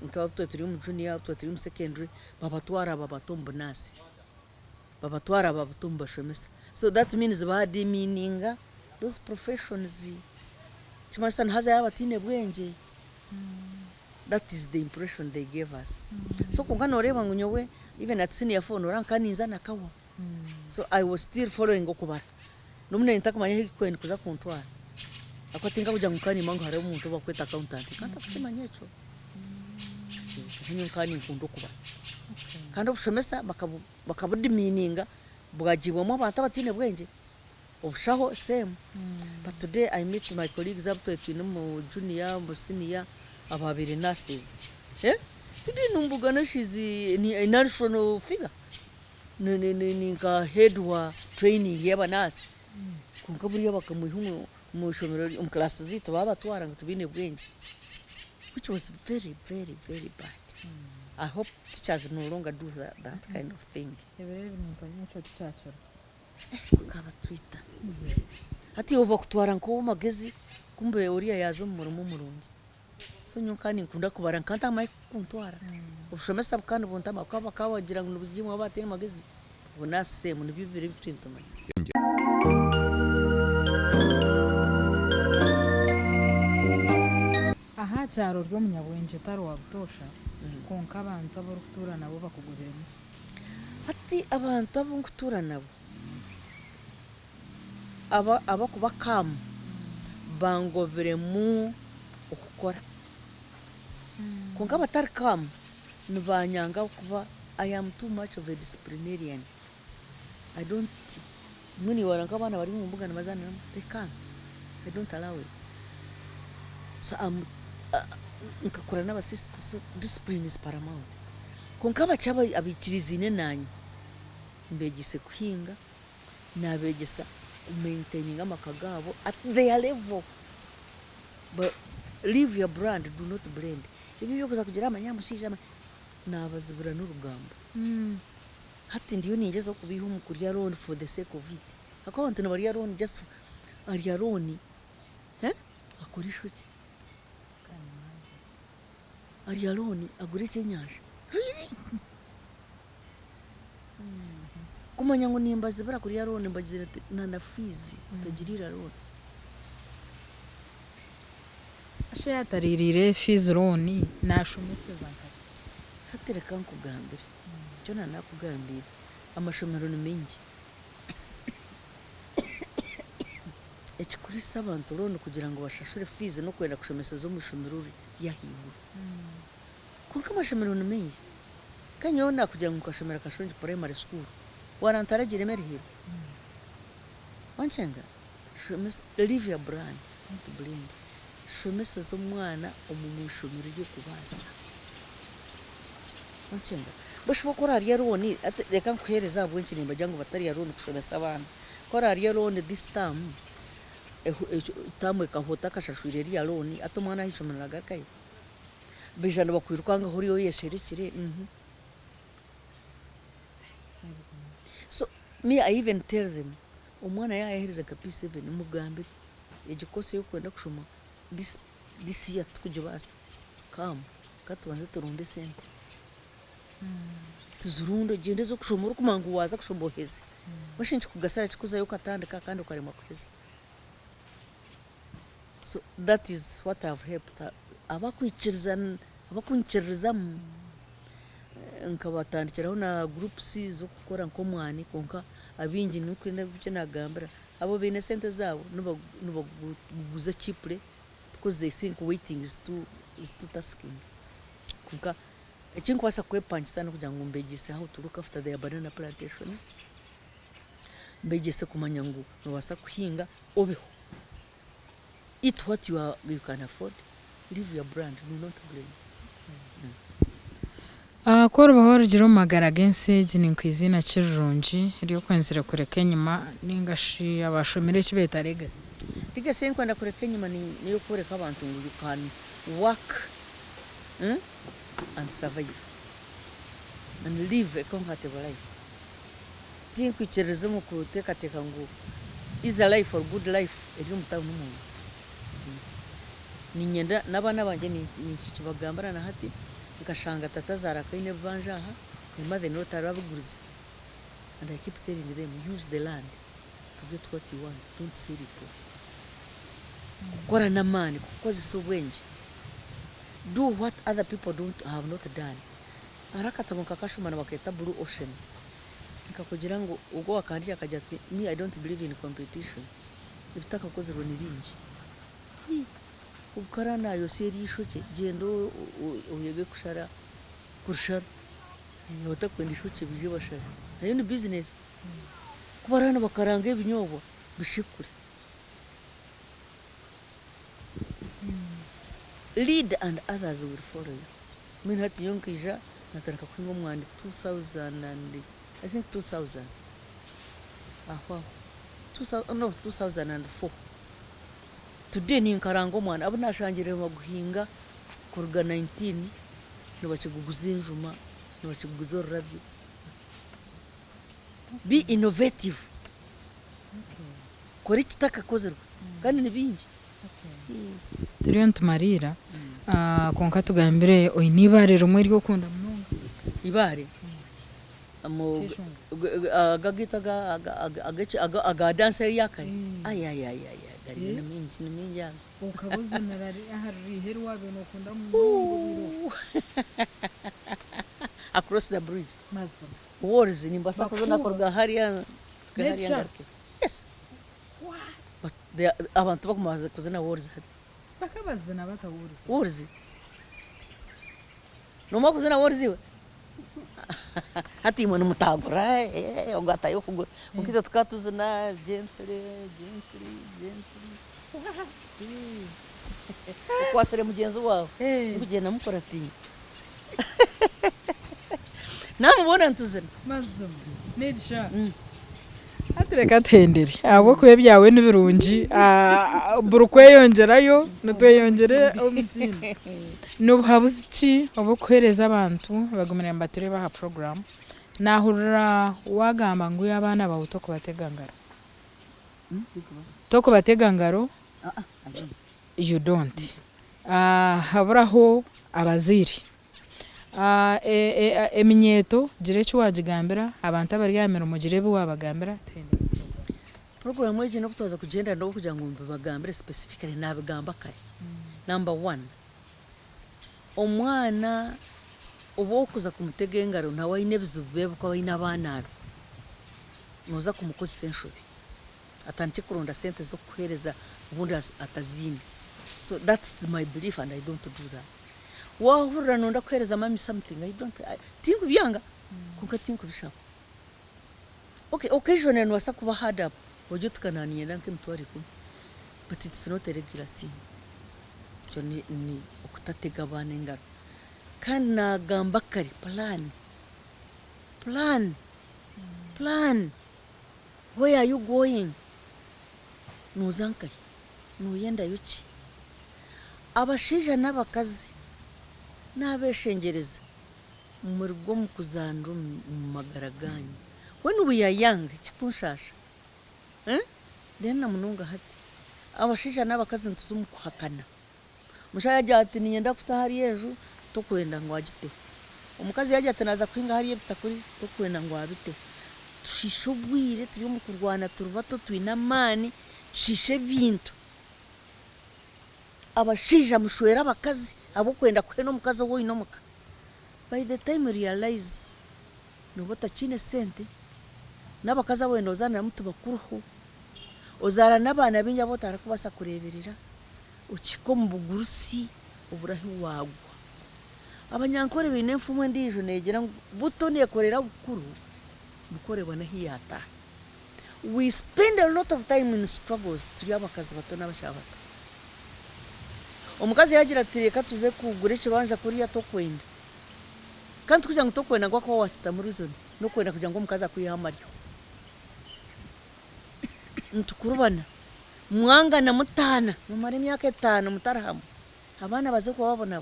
nkaba turi mu junior turi mu secondary babatwara babatombo nasi babatwara babatombo bashomesa. So that means badi meaning those professions chimasana haza yabatine bwenge. That is the impression they gave us. So kunkana oreba ngunyowe even at senior 4 norankaninza nakawa. So I was still following okubara. Nomune ntakumanya hikweni kuza kuntwara. Akwatinga kuja nkani mangu hare umuntu bakweta accountant. Kanta kuchimanya echo. Hinyo nkani nkundo kubara. Kandi obushomesa bakabudi meaninga bwagibwamo abantu abatine bwenge. Obushaho same. But today I meet my colleagues up to mu junior mu senior ababiri nurses. Today numbugana she's a national figure. nka head wa training y'abanasi kunka buriya bakamuha mu ishomero mu class zito babatwara ngo tubine bwenge, which was very very very bad. I hope teachers will no longer do that kind of thing. Kaba Twitter ati uba kutwara nko magezi kumbe uriya yazo mu murimo murungi, so nyukani nkunda kubara nkanta mai kuntwara ubushomesa bukandi buntama kwaba kawagira ngo nubuzigimwe abateye magezi bunase mu bibiri bitwintuma. aha cyaro ryo munyabwenje taro wabutosha konka abantu abo rufutura nabo bakugurira iki ati abantu abo ngutura nabo aba kuba kam bangobere mu ukukora konka batari kam nibanyanga kuba I am too much of a disciplinarian. I don't muni waranga abana bari mu mbuga namazana they can't, I don't allow it. So nkakora n'abasista, so discipline is paramount. Konka abacaba abikirizine nanyi mbegise kuhinga nabegesa maintaining amakagabo at their level, but leave your brand, do not blend. Ibi byo kuza kugira amanyamusija nabazibura n'urugambo hati ndiyo nigeze kubiha umukuri ya loan for the sake of it. Ako abantu nabari ya loan just ari ya loan akoresha iki ari ya loan agure cyenyasha really kumanya ngo nimbaze bara kuri ya loan mbagire na fees tagirira loan ashe yataririre fees loan nashomese zankati hatereka nkugambira cyo nakugambira amashomero ni menshi ekikurisa abantu loan kugira ngo bashashure fees no kwenda kushomesa zo mushomero yahiwe kuko amashomero ni menshi kanyo nakugira ngo ukashomera kashonje primary school warantaragira merihiro wanchenga shomesa live your brand not blend shomesa zo mwana umushomero yo kubasa wanchenga bashobora ari ya loan reka nkwereza abwenshi nimba jango batari ya loan kushomesa abana kora ari ya loan this time tamwe kahota kashashurira ya loan atomwana hishomera gakaye bijana bakwirukanga hori yo yesherekire so me I even tell them umwana yahereza ka P7 mugambe igikose yo kwenda kushoma this year tukujibasa kam katubanze turunde sente tuzurundo gende zo kushomora kumangu waza kushomboheza bashinje kugasara kikuza yo katandika kandi ukarema kweza. So that is what I've helped abakunchiriza nkabatandikiraho na groups zo gukora nko mwani konka abingi nuko nabyo nagambira abo bene sente zabo nubaguza cheaply because they think waiting is too tasking konka ekintu kwasa kwepanchi sana kugira ngo mbegise how to look after their banana plantations, mbegise kumanya ngo nobasa kuhinga obeho, eat what you can afford, live your brand, do not blame. Kora bahora jiro magara gense jini kwizina kirungi ryo kwenzira kureka nyuma ningashi abashomere kibeta legacy kwenda kureka nyuma ni yo kureka abantu ngo you can work and survive and live a comfortable life. Tinkwichereza mu kuteka ngo is a life or good life eri mutamu n'umuntu ninyenda nabana banje ni kibagambara na hati ngashanga tata zarakaine banje aha imade no tarabugurize, and I keep telling them use the land to get what you want, don't sell it off. Kukora na mani kukoze so wenje, do what other people have not done. Arakata mukakashuma na baketa blue ocean nikakugira ngo ugo wakandi akajya ati me I don't believe in competition, ibitaka koze ro niringi ukara nayo seri ishoke gendo uyege kushara yota kwenda ishoke bije bashara nayo ni business kubarana bakaranga ibinyobwa bishikure. Lead and others will follow you. Mimi hati yonkija nataraka kunywa mwandi I think 2000 wow 2004 today ninkaranga omwana abo nashangire baguhinga kuruga 19 nibakiguguza enjuma nibakiguguza orurabyo. Be innovative. Kora ekitakakozerwa kandi ni bingi. turiyo nitumarira konka tugambire oine ibaare rimwe ryokunda munonga. Ibaare agagita aga danse yakare gari ni mingi yago ukabuze narari wabe nokunda munonga across the bridge mazima wars nimbasa kuzona korga hariya ngarke. Yes, but abantu bakumaze kuzana wars hati bakabazana batawuriza wars noma kuzana wars iwe hati imwe n'umutagura ugata yo kugura ukizo tukatuzana gently ukwasere mugenzi wawe ukugenda mukora ati namubona ntuzana mazima nedisha atereka tenderi abo kuye byawe n'ibirungi burukweyongerayo nutweyongere omutini n'ubuhabuzi ki abo kuhereza abantu bagumira mbature baha program nahurira wagamba ngo abana bawe to kubategangaro to kubategangaro you don't haburaho abaziri eminyeto gire cyo wagigambira abantu abaryamira umugire bi wabagambira twende program yeje no kutoza kugenda no kugira ngo bagambire specifically nabigamba kare. Number 1, omwana obokuza kumutegengaro na wayine bizubebe ko wayine abana noza kumukozi senshobe atante kuronda sente zo kuhereza ubundi atazini. So that's my belief and I don't do that. Wahurira nonda kuhereza mami something I don't think byanga kuko think bishaka. Okay, occasionally nwasa kuba hard up ojo tukananiye nanke mutwari ko, but it's not a regular thing. Cyo ni ukutatega abana ingaro kandi nagamba kare plan where are you going nuzankai nuyenda yuki abashija n'abakazi n'abeshengereza mu rugo mu kuzandu mu magaraganya when we are young kikunshasha then namununga hati abashija n'abakazi ntuzumukuhakana mushaya jati niyenda kutahari ejo tokwenda ngo agite omukazi yaje atanaza kwinga hariye bitakuri tokwenda ngo abite tushishobwire turi mu kurwana turubato twina mani tushishe bintu abashija mushwera abakazi abo kwenda kweno mukazi wo inomuka by the time realize no botakine sente n'abakazi abo nozana mutu bakuruho ozara n'abana binja botara kubasa kureberera ukiko mu bugurusi uburahi wagwa abanyankore binemfumwe ndijo negera butoni yakorera bukuru bukorewa na hiyata. We spend a lot of time in struggles turi abakazi bato n'abashabato. Omukazi yagira ati reka tuze kugura kibanja kuri ya tokwenda kandi kugira ngo tokwenda ngo kwa wachita muri zone no kwenda kugira ngo omukazi akuyihamaryo ntukurubana mwanga na mutana mumare myaka 5 mutarahamu abana bazo ko babona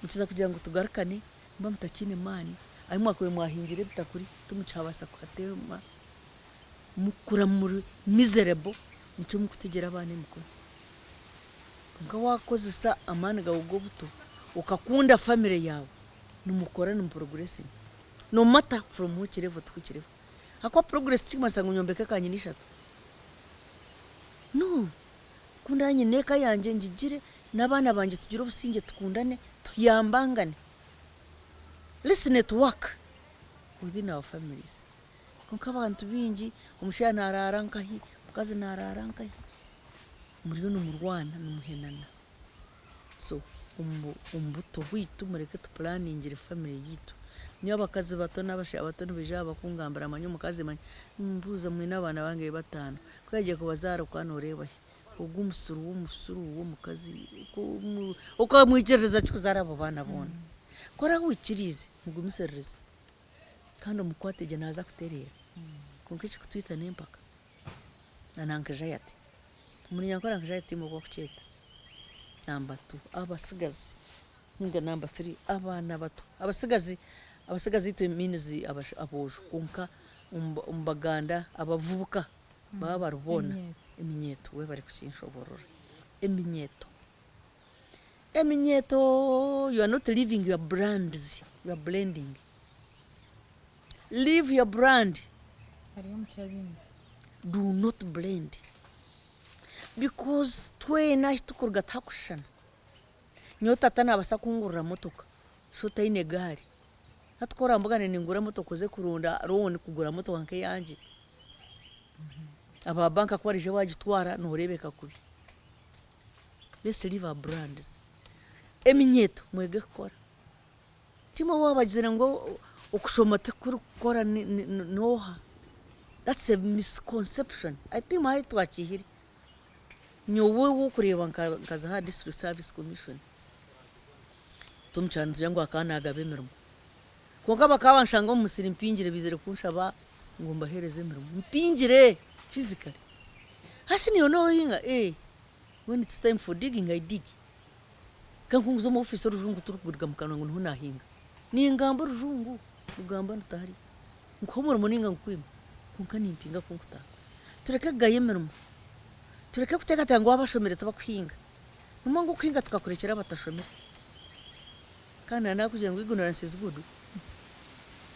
mukiza kugira ngo tugarukane mba mutakine mani ari mwakwe mwahingire bitakuri tumucabasa kwatema mukura muri miserable mucyo mukutegera abana mukuru nga wakoze sa amani gawo buto ukakunda family yawe numukora progressing no matter from which level to which level akwa progress tigma sangu nyombeka kanyini shatu no kundanye neka yanje njigire nabana banje tugira obusinge tukundane tuyambangane. Let's network within our families. Konka abantu bingi umushya nararankahi ukaze nararankahi muriyo numurwana numuhenana. So umbuto witu mureke tu planning family yitu niyo abakazi bato n'abasha bato n'ubija bakungambara amanyo mukazi manya mbuza mwe n'abana bange 5 kwaje kubazara kwanureba ugumusuru wo mukazi uko mwigereza kuzara abo bana bona kora wikirize mugumisereza kandi omukwatege naza kuterera konka ekikutwita n'empaka na nankajayati omunyankora nankajayati mugwa kukyeta namba 2 abasigazi ninga namba 3 abana bato abasigazi itu eminizi abojo konka umbaganda abavubuka baba barubona eminyeto we bari kukinshoborora eminyeto you are not living your brands, you are blending. Leave your brand. Do not blend. Because twena tukurga takushana. Nyota tana basa kungurira motoka. So taine gari. Hatukora mbuga ningura motoka ze kurunda roni kugura motoka nke yanje. Aba banka kwarije wagitwara norebeka kubi. Let's leave our brands. Eminyeto mwege kukora timo wabagizira ngo okushoma tukukora noha. That's a misconception. I think my twakihiri nyowe wokureba nkaza ha district service commission tumchana jangu akana agabemeramo konka bakabanshanga umusiri mpingire bizere kunshaba ngo mbahereze emirimo mpingire physically hasi niyo no hinga when it's time for digging I dig kankunguzo mu office rujungu turukugurga mukano ngo ntunahinga ni ingamba rujungu ugamba ntahari nkomora muninga nkwima kunka nimpinga kunkuta tureke gayemeramo tureke kuteka tango abashomere tabakwinga numango kwinga tukakurekera batashomere kana nakugira ngo ignorance is good.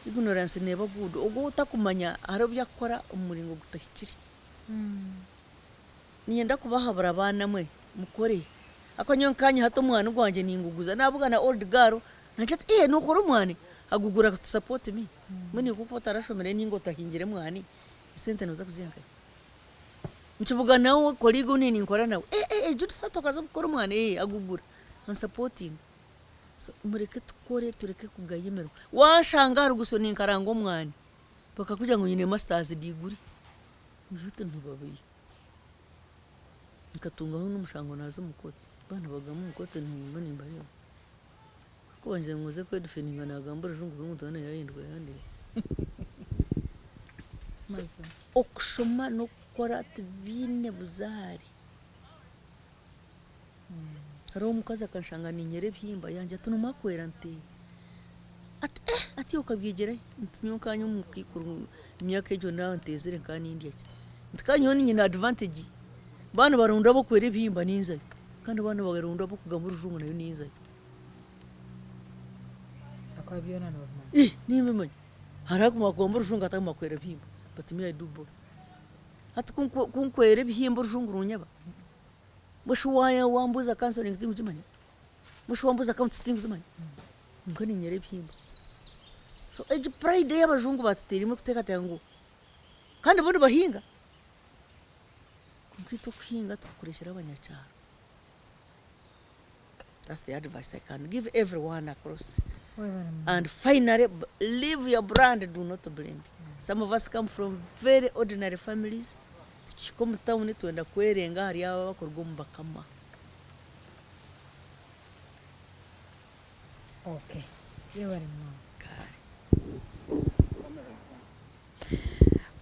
Ignorance never good. Ogo utakumanya harobya kora umuringo gutashyikire niyenda kubahabura abana mwe mukore akonyonkanya hato mwana ugwanje ninguguza nabuga na old girl nanjye nukora umwana agugura to support me mwene kuko tarashomere ningo takingire mwani isente noza kuziyanka nchibuga nawo koligo nini nkora nawe jutu satokaza gukora umwana agugura and supporting. So mureke tukore tureke kugayemero washangara gusoni inkarango mwani bakakuja ngo nyine masters degree njute ntubabuye nkatungaho n'umushango nazo mukote bana bagamo mukote ntimba nimba yo ko banje ngoze ko defendinga nagambura jungu n'umuntu wana yahindwe yandi maze okushoma no gukora tubine buzari hari umukaza kanshanga ninyere byimba yanje tunuma kwera nte ati ukabyegere ntumyukanye umukikuru imyaka ejo nawe ntezere kandi indiye ntikanyo ni nyina advantage bana barunda bo kwera byimba ninza kandi bana bagarunda bo kugambura ujungu nayo ninza akabyona normal nimbe manye harakuma kugombura ujungu atama kwera byimba but me I do both ati kunkwera byimba ujungu runyaba Mushwaya wambuza counseling tingu zimanya mushwambuza counseling zimanya ngani nyere byimba so age pride y'abajungu baterimo kuteka tango kandi bondo bahinga kumpito kuhinga tukurekera abanyacyaro. That's the advice I can give everyone across. And finally, leave your brand, do not blend. Some of us come from very ordinary families. Tuchikomu town tuenda kwerenga hari aba bakorwa mu bakama. Okay. Yebari mwa.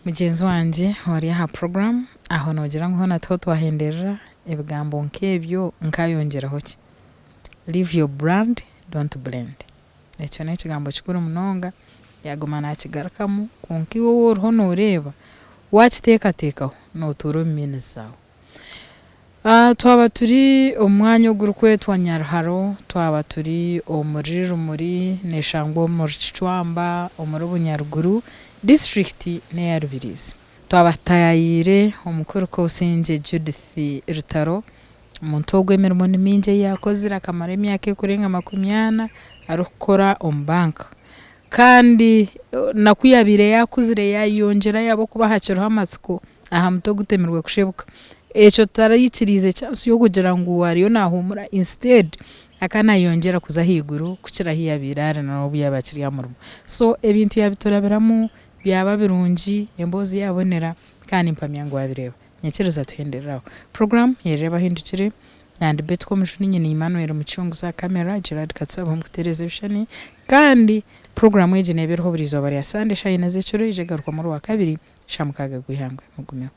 Mugenzi wanje wari ha program aho nogira ngo natwo twahenderera ebigambo nkebyo nkayongeraho ki. Leave your brand, don't blend. Ekyo ne kigambo kikuru munonga yaguma nakigarakamu konki wowe uriho noreba wakiteekateekaho notura omu zawe. Twaba turi omwanya ogurikwetwa Nyaruharo, twaba turi omuri Rumuri neshangwa omuri Kicwamba omuri Bunyaruguru district neya Rubirizi. Twaba tayayire omukuru Kawusinge Judith Rutaro omuntu ogw'emirimo nimingi yakozire akamara emyaka ekurenga 20 arikukora omu banka kandi nakuyabire yakuzire yayongera yabo kuba hakiriho amatsiko aha muto gutemerwe kushebuka ekyo tarayikirize cyansi yo kugira ngo wariyo nahumura instead akanayongera kuza higuru kukira hiyabirara no buyabakiri yamurimo so ebintu yabitorabiramu byaba birungi embozi yabonera kandi mpamya ngo abireba nyekereza tuhendereraho program yereba hindukire and betko mujuni nyine Emmanuel Muchungu za camera Gerard Katsabo mukutereza bishani kandi program egi nebereho buri izooba rya Sunday shayi na zekiro ije garuka muri wa kabiri shamukaga gwihangwe mugumeho